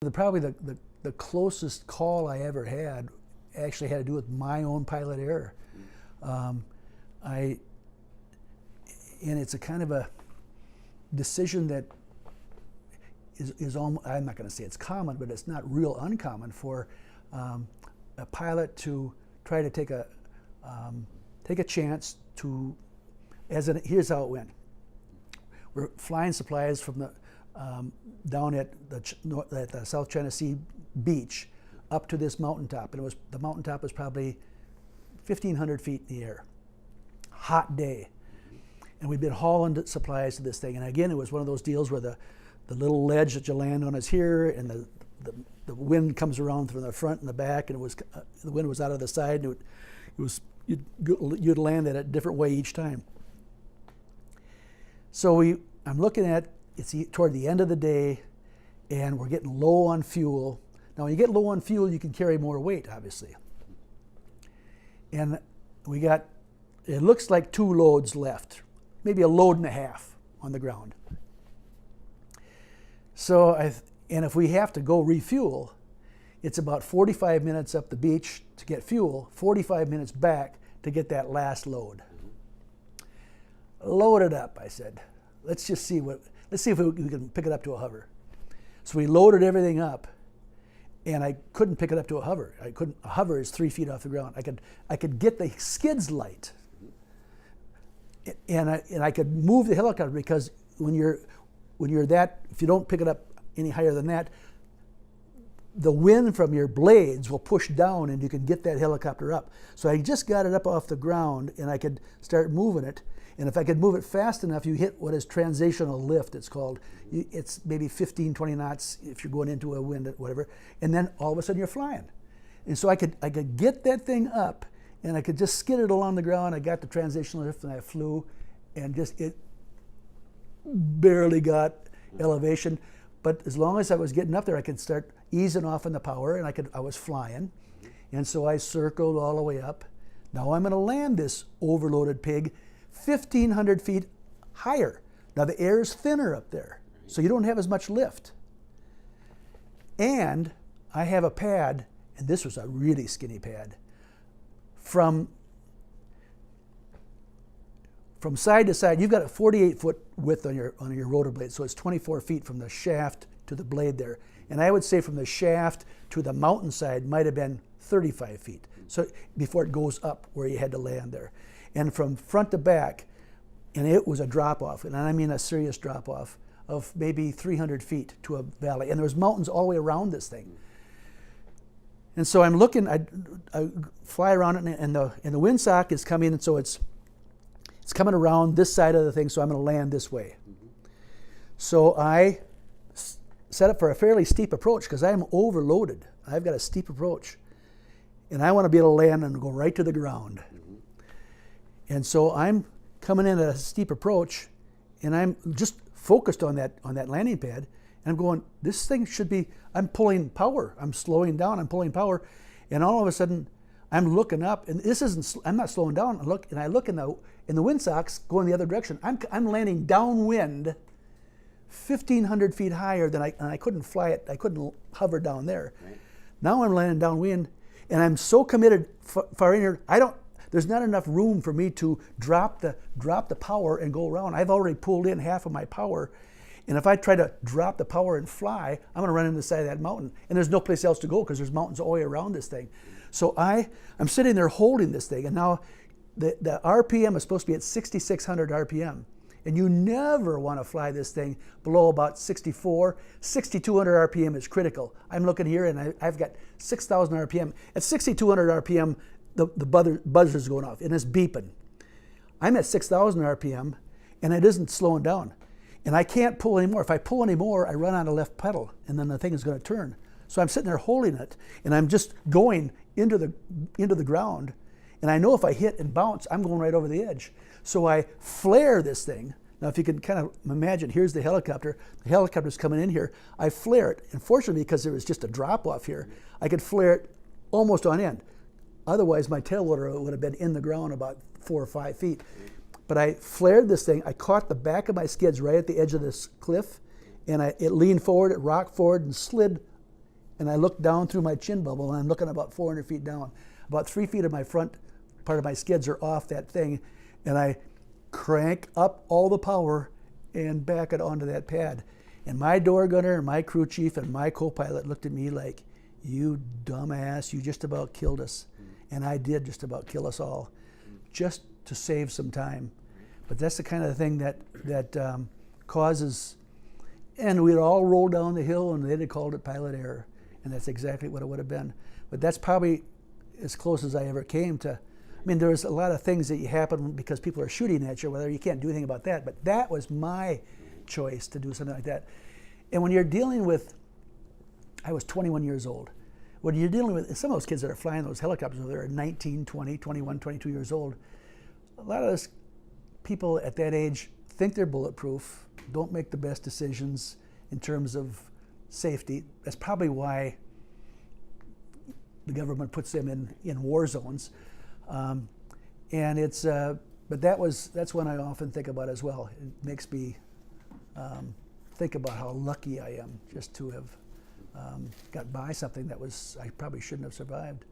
Probably the closest call I ever had actually had to do with my own pilot error. And it's a kind of a decision that is almost, I'm not going to say it's common, but it's not real uncommon for a pilot to try to take a chance to, here's how it went. We're flying supplies from the down at the South China Sea beach up to this mountaintop, and the mountaintop was probably 1,500 feet in the air. Hot day, and we'd been hauling supplies to this thing. And again, it was one of those deals where the little ledge that you land on is here, and the wind comes around from the front and the back, and the wind was out of the side, and you'd land it a different way each time. So I'm looking at, it's toward the end of the day, and we're getting low on fuel. Now, when you get low on fuel, you can carry more weight, obviously. And it looks like 2 loads left, maybe a load and a half on the ground. So, and if we have to go refuel, it's about 45 minutes up the beach to get fuel, 45 minutes back to get that last load. Load it up, I said. Let's see if we can pick it up to a hover. So we loaded everything up, and I couldn't pick it up to a hover. A hover is 3 feet off the ground. I could get the skids light, and I could move the helicopter, because when you're if you don't pick it up any higher than that, the wind from your blades will push down, and you can get that helicopter up. So I just got it up off the ground, and I could start moving it. And if I could move it fast enough, you hit what is transitional lift, it's called. It's maybe 15, 20 knots if you're going into a wind, whatever. And then all of a sudden you're flying. And so I could get that thing up, and I could just skid it along the ground. I got the transitional lift, and I flew, and it barely got elevation. But as long as I was getting up there, I could start easing off on the power, and I was flying. And so I circled all the way up. Now I'm going to land this overloaded pig 1,500 feet higher. Now the air is thinner up there, so you don't have as much lift. And I have a pad, and this was a really skinny pad, from side to side. You've got a 48-foot width on your rotor blade, so it's 24 feet from the shaft to the blade there. And I would say from the shaft to the mountainside might have been 35 feet, so before it goes up where you had to land there. And from front to back, and it was a drop-off, and I mean a serious drop-off of maybe 300 feet to a valley. And there was mountains all the way around this thing. And so I'm looking, I fly around it, and the windsock is coming, and so it's coming around this side of the thing, so I'm going to land this way. So I set up for a fairly steep approach, because I'm overloaded. I've got a steep approach. And I want to be able to land and go right to the ground. And so I'm coming in at a steep approach, and I'm just focused on that landing pad, and I'm going, this thing should be, I'm pulling power. I'm slowing down, I'm pulling power, and all of a sudden I'm looking up, and I'm not slowing down. I look in the windsocks going the other direction. I'm landing downwind 1,500 feet higher than I couldn't fly it. I couldn't hover down there. Right. Now I'm landing downwind, and I'm so committed far in here, there's not enough room for me to drop the power and go around. I've already pulled in half of my power, and if I try to drop the power and fly, I'm going to run into the side of that mountain, and there's no place else to go, because there's mountains all the way around this thing. So I'm sitting there holding this thing, and now the RPM is supposed to be at 6,600 RPM, and you never want to fly this thing below about 64. 6,200 RPM is critical. I'm looking here, and I've got 6,000 RPM. At 6,200 RPM, the buzzer's going off, and it's beeping. I'm at 6,000 RPM, and it isn't slowing down. And I can't pull anymore. If I pull anymore, I run on the left pedal, and then the thing is going to turn. So I'm sitting there holding it, and I'm just going into the ground. And I know if I hit and bounce, I'm going right over the edge. So I flare this thing. Now, if you can kind of imagine, here's the helicopter. The helicopter's coming in here. I flare it. And fortunately, because there was just a drop-off here, I could flare it almost on end. Otherwise, my tail rotor would have been in the ground about 4 or 5 feet. But I flared this thing. I caught the back of my skids right at the edge of this cliff, and it leaned forward, it rocked forward, and slid and I look down through my chin bubble, and I'm looking about 400 feet down. About 3 feet of my front part of my skids are off that thing, and I crank up all the power and back it onto that pad. And my door gunner and my crew chief and my co-pilot looked at me like, you dumbass, you just about killed us. And I did just about kill us all, just to save some time. But that's the kind of thing that causes, and we'd all roll down the hill and they'd have called it pilot error. And that's exactly what it would have been. But that's probably as close as I ever came to. I mean, there's a lot of things that happen because people are shooting at you, whether you can't do anything about that, but that was my choice to do something like that. And when you're dealing with, I was 21 years old. When you're dealing with some of those kids that are flying those helicopters, they're 19, 20, 21, 22 years old. A lot of those people at that age think they're bulletproof, don't make the best decisions in terms of safety. That's probably why the government puts them in war zones. And it's, but that's one I often think about as well. It makes me think about how lucky I am just to have got by something that I probably shouldn't have survived.